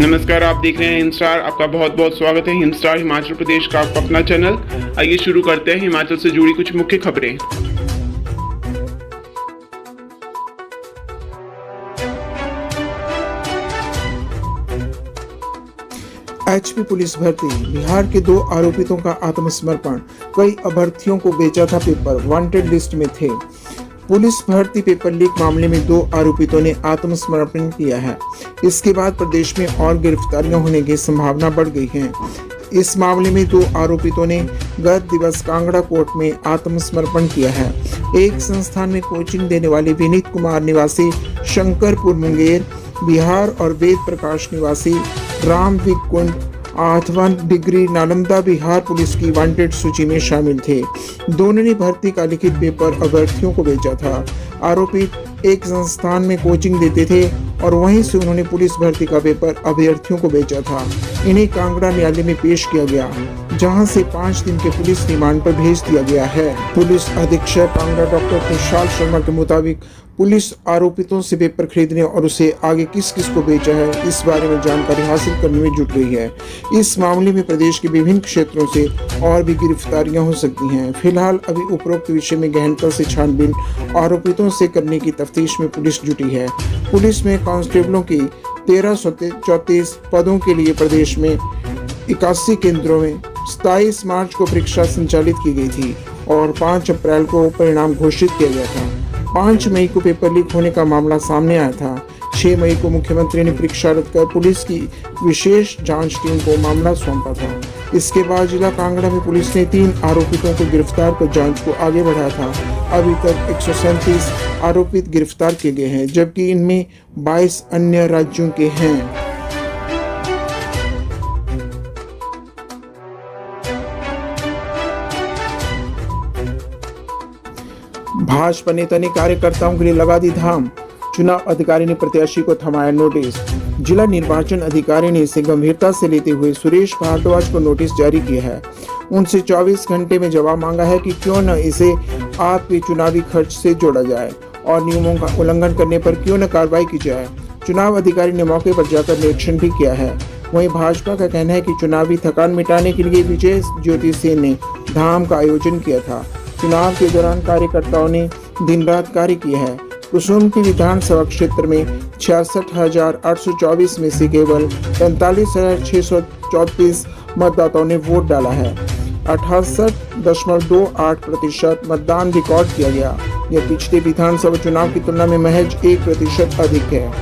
नमस्कार, आप देख रहे हैं हिमस्टार। आपका बहुत बहुत स्वागत है। हिमस्टार हिमाचल प्रदेश का आपका अपना चैनल। आइए शुरू करते हैं हिमाचल से जुड़ी कुछ मुख्य खबरें। एचपी पुलिस भर्ती, बिहार के 2 आरोपितों का आत्मसमर्पण। कई अभ्यर्थियों को बेचा था पेपर, वांटेड लिस्ट में थे। पुलिस भर्ती पेपर लीक मामले में 2 आरोपितों ने आत्मसमर्पण किया है। इसके बाद प्रदेश में और गिरफ्तारियां होने की संभावना बढ़ गई है। इस मामले में 2 आरोपितों ने गत दिवस कांगड़ा कोर्ट में आत्मसमर्पण किया है। एक संस्थान में कोचिंग देने वाले विनीत कुमार निवासी शंकरपुर मुंगेर बिहार और वेद प्रकाश निवासी रामविक कुंड 8वां डिग्री नालंदा बिहार पुलिस की वांटेड सूची में शामिल थे। दोनों ने भर्ती का लिखित पेपर अभ्यर्थियों को भेजा था। आरोपित एक संस्थान में कोचिंग देते थे और वहीं से उन्होंने पुलिस भर्ती का पेपर अभ्यर्थियों को भेजा था। इन्हें कांगड़ा न्यायालय में पेश किया गया, जहां से 5 दिन के पुलिस रिमांड पर भेज दिया गया है। पुलिस अधीक्षक कांगड़ा डॉक्टर खुशहाल शर्मा के मुताबिक पुलिस आरोपितों से पेपर खरीदने और उसे आगे किस किस को बेचा है, इस बारे में जानकारी हासिल करने में जुट गई है। इस मामले में प्रदेश के विभिन्न क्षेत्रों से और भी गिरफ्तारियां हो सकती हैं। फिलहाल अभी उपरोक्त विषय में गहनता से छानबीन आरोपितों से करने की तफ्तीश में पुलिस जुटी है। पुलिस में कांस्टेबलों की 1334 पदों के लिए प्रदेश में 81 केंद्रों में 27 मार्च को परीक्षा संचालित की गई थी और 5 अप्रैल को परिणाम घोषित किया गया था। 5 मई को पेपर लीक होने का मामला सामने आया था। 6 मई को मुख्यमंत्री ने परीक्षा रद्द कर पुलिस की विशेष जांच टीम को मामला सौंपा था। इसके बाद जिला कांगड़ा में पुलिस ने 3 आरोपितों को गिरफ्तार कर जांच को आगे बढ़ाया था। अभी तक 137 आरोपित गिरफ्तार किए गए हैं, जबकि इनमें 22 अन्य राज्यों के हैं। भाजपा नेता ने कार्यकर्ताओं के लिए लगा दी धाम। चुनाव अधिकारी ने प्रत्याशी को थमाया नोटिस। जिला निर्वाचन अधिकारी ने इसे गंभीरता से लेते हुए सुरेश भारद्वाज को नोटिस जारी किया है। उनसे 24 घंटे में जवाब मांगा है कि क्यों न इसे आपके चुनावी खर्च से जोड़ा जाए और नियमों का उल्लंघन करने पर क्यों न कार्रवाई की जाए। चुनाव अधिकारी ने मौके पर जाकर निरीक्षण भी किया है। वहीं भाजपा का कहना है कि चुनावी थकान मिटाने के लिए विजय ज्योति सेन ने धाम का आयोजन किया था। चुनाव के दौरान कार्यकर्ताओं ने दिन रात कार्य किया है। कुसुम्पटी विधानसभा क्षेत्र में 66,824 में से केवल 45,634 मतदाताओं ने वोट डाला है। 68.28% मतदान रिकॉर्ड किया गया। यह पिछले विधानसभा चुनाव की तुलना में महज 1% अधिक है।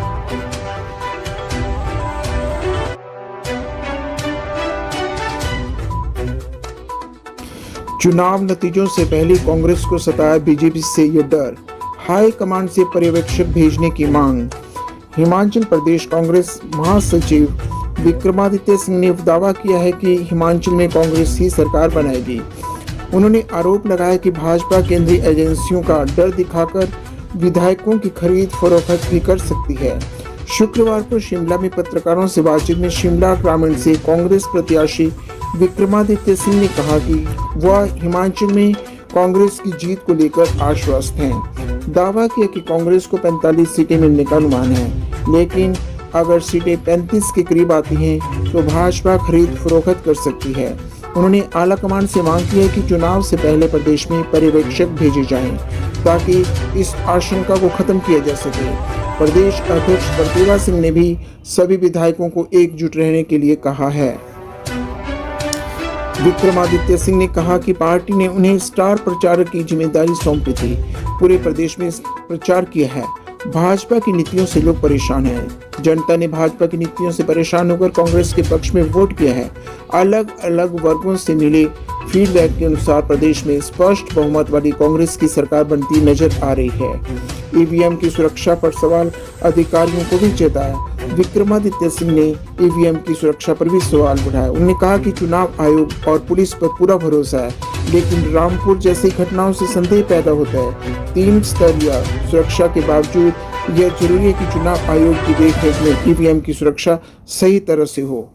चुनाव नतीजों से पहले कांग्रेस को सताया बीजेपी से ये डर। हाई कमांड से पर्यवेक्षक भेजने की मांग। हिमाचल प्रदेश कांग्रेस महासचिव विक्रमादित्य सिंह ने दावा किया है कि हिमाचल में कांग्रेस ही सरकार बनाएगी। उन्होंने आरोप लगाया कि भाजपा केंद्रीय एजेंसियों का डर दिखाकर विधायकों की खरीद फरोख्त भी कर सकती है। शुक्रवार को शिमला में पत्रकारों से बातचीत में शिमला ग्रामीण से कांग्रेस प्रत्याशी विक्रमादित्य सिंह ने कहा कि वह हिमाचल में कांग्रेस की जीत को लेकर आश्वस्त हैं। दावा किया कि कांग्रेस को 45 सीटें मिलने का अनुमान है, लेकिन अगर सीटें 35 के करीब आती हैं तो भाजपा खरीद फरोख्त कर सकती है। उन्होंने आला कमान से मांग की है कि चुनाव से पहले प्रदेश में पर्यवेक्षक भेजे जाएं, ताकि इस आशंका को खत्म किया जा सके। प्रदेश अध्यक्ष प्रतिभा सिंह ने भी सभी विधायकों को एकजुट रहने के लिए कहा है। विक्रमादित्य सिंह ने कहा कि पार्टी ने उन्हें स्टार प्रचारक की जिम्मेदारी सौंपी थी। पूरे प्रदेश में प्रचार किया है। भाजपा की नीतियों से लोग परेशान हैं। जनता ने भाजपा की नीतियों से परेशान होकर कांग्रेस के पक्ष में वोट किया है। अलग अलग वर्गों से मिले फीडबैक के अनुसार प्रदेश में स्पष्ट बहुमत वाली कांग्रेस की सरकार बनती नजर आ रही है। ईवीएम की सुरक्षा पर सवाल अधिकारियों को भी चेताया। विक्रमादित्य सिंह ने ईवीएम की सुरक्षा पर भी सवाल उठाया। उन्होंने कहा कि चुनाव आयोग और पुलिस पर पूरा भरोसा है, लेकिन रामपुर जैसी घटनाओं से संदेह पैदा होता है। 3 स्तरीय सुरक्षा के बावजूद यह जरूरी है कि चुनाव आयोग की देखरेख में ईवीएम की सुरक्षा सही तरह से हो।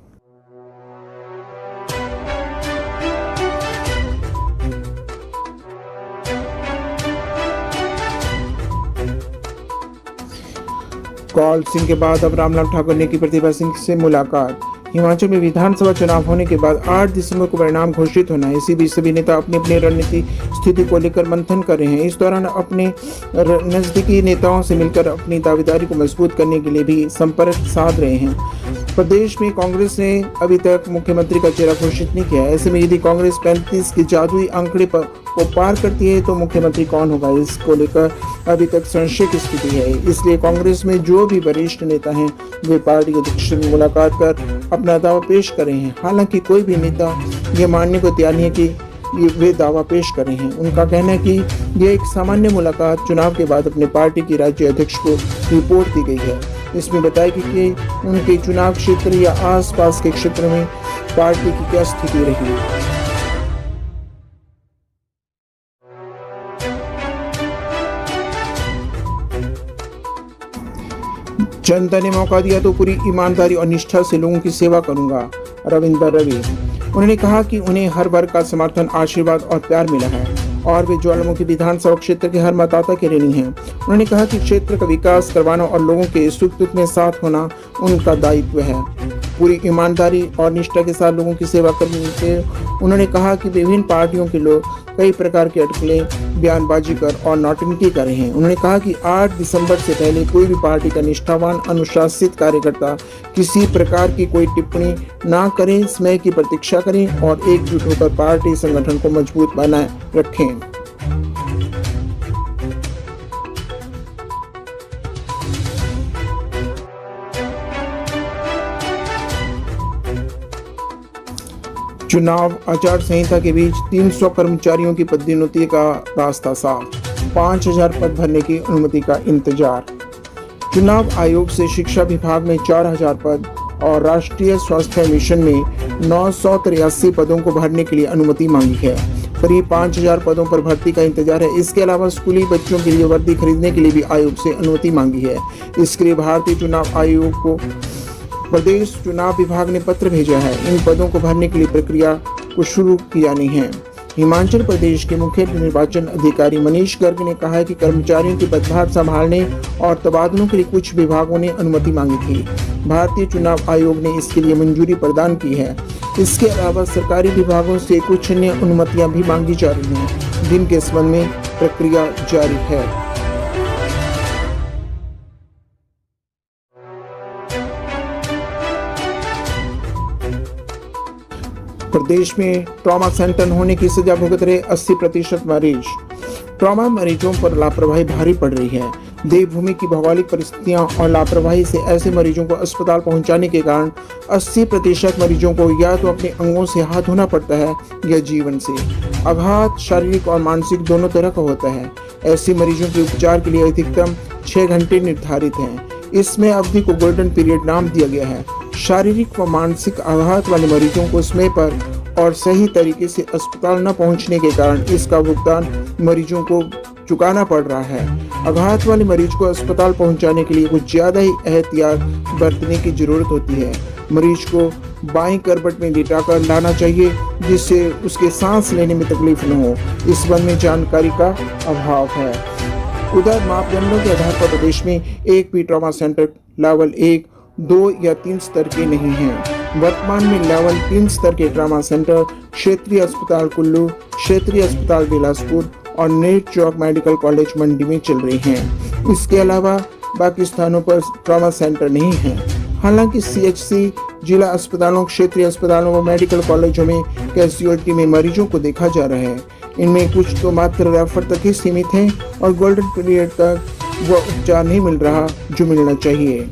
कौल सिंह के बाद अब रामलाल ठाकुर ने की प्रतिभा सिंह से मुलाकात। हिमाचल में विधानसभा चुनाव होने के बाद 8 दिसंबर को परिणाम घोषित होना है। इसी बीच सभी नेता अपनी अपनी रणनीति स्थिति को लेकर मंथन कर रहे हैं। इस दौरान अपने नजदीकी नेताओं से मिलकर अपनी दावेदारी को मजबूत करने के लिए भी संपर्क साध रहे हैं। प्रदेश में कांग्रेस ने अभी तक मुख्यमंत्री का चेहरा घोषित नहीं किया है। ऐसे में यदि कांग्रेस 35 के जादुई आंकड़े को पार करती है तो मुख्यमंत्री कौन होगा, इसको लेकर अभी तक संशय की स्थिति है। इसलिए कांग्रेस में जो भी वरिष्ठ नेता हैं वे पार्टी अध्यक्ष से मुलाकात कर अपना दावा पेश कर रहे हैं। हालांकि कोई भी नेता ये मानने को तैयार नहीं है कि वे दावा पेश कर रहे हैं। उनका कहना है कि यह एक सामान्य मुलाकात चुनाव के बाद अपने पार्टी की राज्य अध्यक्ष को रिपोर्ट दी गई है। इसमें बताया कि उनके चुनाव क्षेत्र या आसपास के क्षेत्र में पार्टी की क्या स्थिति रही। जनता ने मौका दिया तो पूरी ईमानदारी और निष्ठा से लोगों की सेवा करूंगा, रविंदर रवि। उन्होंने कहा कि उन्हें हर वर्ग का समर्थन, आशीर्वाद और प्यार मिला है और वे ज्वालामुखी विधानसभा क्षेत्र के हर मतदाता के ऋणी हैं। उन्होंने कहा कि क्षेत्र का विकास करवाना और लोगों के सुख दुख में साथ होना उनका दायित्व है। पूरी ईमानदारी और निष्ठा के साथ लोगों की सेवा करने से उन्होंने कहा कि विभिन्न पार्टियों के लोग कई प्रकार की अटकलें, बयानबाजी कर और नौटंकी कर रहे हैं। उन्होंने कहा कि 8 दिसंबर से पहले कोई भी पार्टी का निष्ठावान, अनुशासित कार्यकर्ता किसी प्रकार की कोई टिप्पणी ना करें, समय की प्रतीक्षा करें और एकजुट होकर पार्टी संगठन को मजबूत बनाए रखें। चुनाव आचार संहिता के बीच 300 कर्मचारियों की पदोन्नति का रास्ता साफ, 5000 पद भरने की अनुमति का इंतजार। चुनाव आयोग से शिक्षा विभाग में 4000 पद और राष्ट्रीय स्वास्थ्य मिशन में 983 पदों को भरने के लिए अनुमति मांगी है। करीब 5000 पदों पर भर्ती का इंतजार है। इसके अलावा स्कूली बच्चों के लिए वर्दी खरीदने के लिए भी आयोग से अनुमति मांगी है। इसके लिए भारतीय चुनाव आयोग को प्रदेश चुनाव विभाग ने पत्र भेजा है। इन पदों को भरने के लिए प्रक्रिया को शुरू किया नहीं है। हिमाचल प्रदेश के मुख्य निर्वाचन अधिकारी मनीष गर्ग ने कहा है कि कर्मचारियों के पदभार संभालने और तबादलों के लिए कुछ विभागों ने अनुमति मांगी थी। भारतीय चुनाव आयोग ने इसके लिए मंजूरी प्रदान की है। इसके अलावा सरकारी विभागों से कुछ अन्य अनुमतियां भी मांगी जा रही हैं, जिनके संबंध में प्रक्रिया जारी है। प्रदेश में ट्रॉमा सेंटर होने की सजा भुगत रहे 80% मरीज। ट्रॉमा मरीजों पर लापरवाही भारी पड़ रही है। देवभूमि की भौगोलिक परिस्थितियां और लापरवाही से ऐसे मरीजों को अस्पताल पहुंचाने के कारण 80% मरीजों को या तो अपने अंगों से हाथ धोना पड़ता है या जीवन से। आघात शारीरिक और मानसिक दोनों तरह का होता है। ऐसे मरीजों के उपचार के लिए अधिकतम 6 घंटे निर्धारित हैं। इसमें अवधि को गोल्डन पीरियड नाम दिया गया है। शारीरिक व मानसिक आघात वाले मरीजों को समय पर और सही तरीके से अस्पताल न पहुंचने के कारण इसका भुगतान मरीजों को चुकाना पड़ रहा है। आघात वाले मरीज को अस्पताल पहुंचाने के लिए कुछ ज्यादा ही एहतियात बरतने की जरूरत होती है। मरीज को बाईं करवट में लिटाकर लाना चाहिए जिससे उसके सांस लेने में तकलीफ न हो। इस संबंध में जानकारी का अभाव है। उधर मापदंडों के आधार पर प्रदेश में एक भी ट्रॉमा सेंटर लेवल 1, 2 या 3 स्तर के नहीं हैं। वर्तमान में लेवल 3 स्तर के ट्रॉमा सेंटर क्षेत्रीय अस्पताल कुल्लू, क्षेत्रीय अस्पताल बिलासपुर और नेट चौक मेडिकल कॉलेज मंडी में चल रही हैं। इसके अलावा बाकी स्थानों पर ट्रॉमा सेंटर नहीं है। हालांकि सीएचसी, जिला अस्पतालों, क्षेत्रीय अस्पतालों व मेडिकल कॉलेजों में कैजुअलिटी में मरीजों को देखा जा रहा है। इनमें कुछ तो मात्र रेफर तक ही सीमित हैं और गोल्डन पीरियड तक वो उपचार नहीं मिल रहा जो मिलना चाहिए।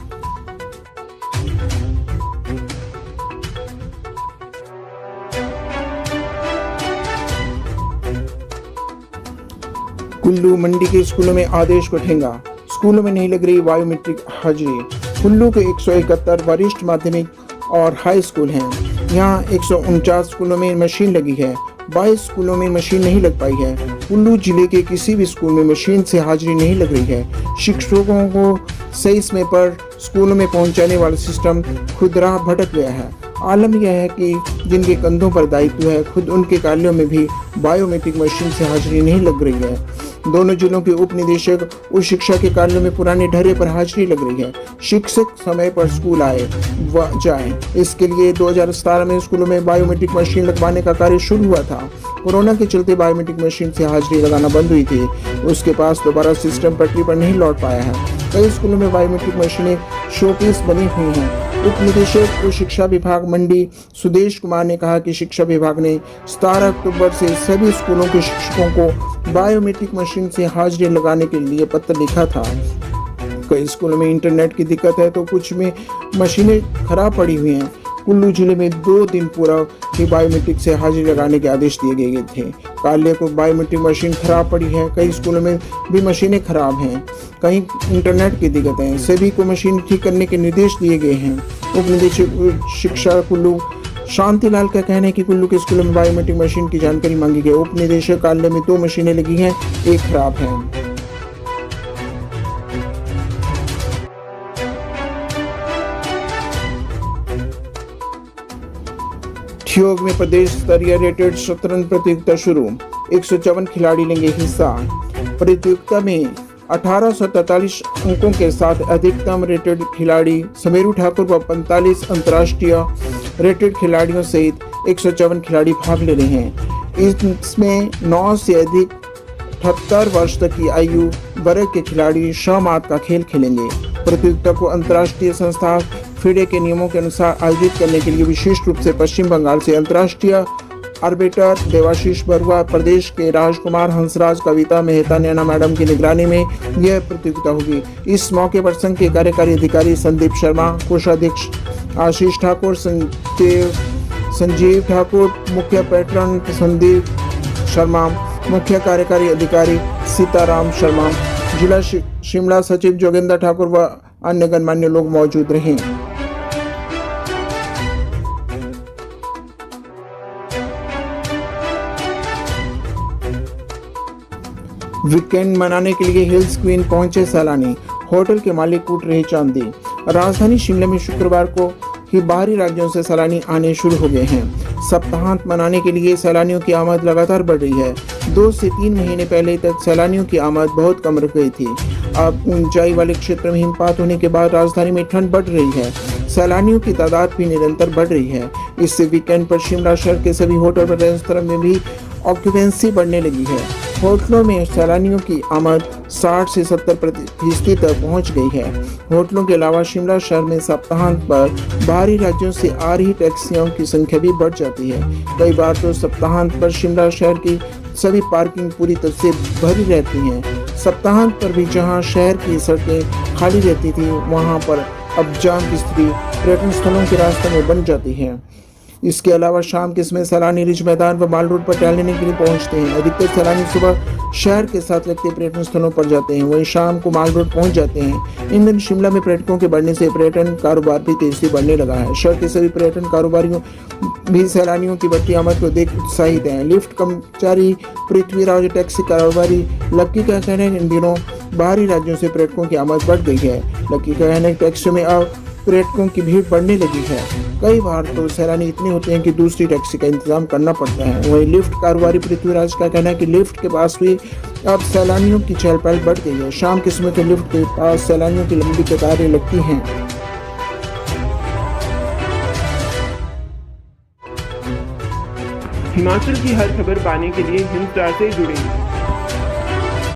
कुल्लू मंडी के स्कूलों में आदेश को ठेंगा। स्कूलों में नहीं लग रही बायोमेट्रिक हाजिरी। कुल्लू के 171 वरिष्ठ माध्यमिक और हाई स्कूल हैं। यहाँ 149 स्कूलों में मशीन लगी है, 22 स्कूलों में मशीन नहीं लग पाई है। कुल्लू जिले के किसी भी स्कूल में मशीन से हाजिरी नहीं लग रही है। शिक्षकों को सही समय पर स्कूलों में पहुंचाने वाला सिस्टम खुद राह भटक गया है। आलम यह है कि जिनके कंधों पर दायित्व है, खुद उनके कार्यालयों में भी बायोमेट्रिक मशीन से हाजिरी नहीं लग रही है। दोनों जिलों के उप निदेशक उच्च शिक्षा के कार्यालयों में पुराने ढर्रे पर हाजिरी लग रही है। शिक्षक समय पर स्कूल आए व जाएं। इसके लिए 2017 में स्कूलों में बायोमेट्रिक मशीन लगवाने का कार्य शुरू हुआ था। कोरोना के चलते बायोमेट्रिक मशीन से हाजिरी लगाना बंद हुई थी। उसके पास दोबारा सिस्टम पटरी पर नहीं लौट पाया है। कई स्कूलों में बायोमेट्रिक मशीनें शोपीस बनी हुई हैं। उप निदेशक उच्च शिक्षा विभाग मंडी सुदेश कुमार ने कहा कि शिक्षा विभाग ने 17 अक्टूबर से सभी स्कूलों के शिक्षकों को बायोमेट्रिक मशीन से हाजिरी लगाने के लिए पत्र लिखा था। कई स्कूलों में इंटरनेट की दिक्कत है तो कुछ में मशीनें खराब पड़ी हुई हैं। कुल्लू जिले में 2 दिन पूर्व ही बायोमेट्रिक से हाजिरी लगाने के आदेश दिए गए थे। कार्यालय को बायोमेट्रिक मशीन खराब पड़ी है। कई स्कूलों में भी मशीनें खराब हैं। कहीं इंटरनेट की दिक्कत है। सभी को मशीन ठीक करने के निर्देश दिए गए हैं। उप निदेशक शिक्षा कुल्लू शांतिलाल का कहना है कि कुल्लू के स्कूलों में बायोमेट्रिक मशीन की जानकारी मांगी गई। उप निदेशक कार्यालय में 2 मशीनें लगी हैं, एक खराब है। ठियोग में प्रदेश स्तरीय रेटेड शतरंज प्रतियोगिता शुरू। 154 खिलाड़ी लेंगे हिस्सा। प्रतियोगिता में 1843 अंकों के साथ अधिकतम रेटेड खिलाड़ी समेरू ठाकुर व 45 अंतर्राष्ट्रीय रेटेड खिलाड़ियों सहित 154 खिलाड़ी भाग ले रहे हैं। इसमें 9 से अधिक 78 वर्ष तक की आयु वर्ग के खिलाड़ी शमात का खेल खेलेंगे। प्रतियोगिता को अंतर्राष्ट्रीय संस्था फिडे के नियमों के अनुसार आयोजित करने के लिए विशेष रूप से पश्चिम बंगाल से अंतर्राष्ट्रीय आर्बिटर देवाशीष बरुआ, प्रदेश के राजकुमार हंसराज, कविता मेहता, नैना मैडम की निगरानी में यह प्रतियोगिता होगी। इस मौके पर संघ के कार्यकारी अधिकारी संदीप शर्मा, कोषाध्यक्ष आशीष ठाकुर, संजीव ठाकुर, मुख्य पैट्रन संदीप शर्मा, मुख्य कार्यकारी अधिकारी सीताराम शर्मा, जिला शिमला सचिव जोगेंद्र ठाकुर व अन्य गणमान्य लोग मौजूद रहे। वीकेंड मनाने के लिए हिल्स क्वीन पहुंचे सैलानी। होटल के मालिक कूट रहे चांदी। राजधानी शिमला में शुक्रवार को ही बाहरी राज्यों से सैलानी आने शुरू हो गए हैं। सप्ताहांत मनाने के लिए सैलानियों की आमद लगातार बढ़ रही है। 2 से 3 महीने पहले तक सैलानियों की आमद बहुत कम रह गई थी। अब ऊंचाई वाले क्षेत्र में हिमपात होने के बाद राजधानी में ठंड बढ़ रही है। सैलानियों की तादाद भी निरंतर बढ़ रही है। इससे वीकेंड पर शिमला शहर के सभी होटल व रेस्तरां में भी ऑक्यूपेंसी बढ़ने लगी है। होटलों में सैलानियों की आमद 60 से 70% तक पहुंच गई है। होटलों के अलावा शिमला शहर में सप्ताहांत पर बाहरी राज्यों से आ रही टैक्सियों की संख्या भी बढ़ जाती है। कई बार तो सप्ताहांत पर शिमला शहर की सभी पार्किंग पूरी तरह से भरी रहती हैं। सप्ताहांत पर भी जहां शहर की सड़कें खाली रहती थी, वहां पर अब जाम की स्थिति पर्यटन स्थलों के रास्ते में बन जाती है। इसके अलावा शाम के समय सैलानी रिज मैदान व माल रोड पर टहलने के लिए पहुंचते हैं। अधिकतर सैलानी सुबह शहर के साथ लगते पर्यटन स्थलों पर जाते हैं, वहीं शाम को माल रोड पहुंच जाते हैं। इन दिन शिमला में पर्यटकों के बढ़ने से पर्यटन कारोबार भी तेजी से बढ़ने लगा है। शहर के सभी पर्यटन कारोबारियों भी सैलानियों की बढ़ती आमद को देख उत्साहित हैं। लिफ्ट कर्मचारी पृथ्वीराज, टैक्सी कारोबारी लक्की का कहना है इन दिनों बाहरी राज्यों से पर्यटकों की आमद बढ़ गई है। लक्की का कहना है टैक्सी में अब पर्यटकों की भीड़ बढ़ने लगी है। कई बार तो सैलानी इतने होते हैं कि दूसरी टैक्सी का इंतजाम करना पड़ता है। वहीं लिफ्ट कारोबारी पृथ्वीराज का कहना है कि लिफ्ट के पास भी अब सैलानियों की चहल पहल बढ़ गई है। शाम के समय तो लिफ्ट के पास सैलानियों की लंबी कतारें लगती हैं। हिमाचल की हर खबर पाने के लिए हिंद स्टार से जुड़ें।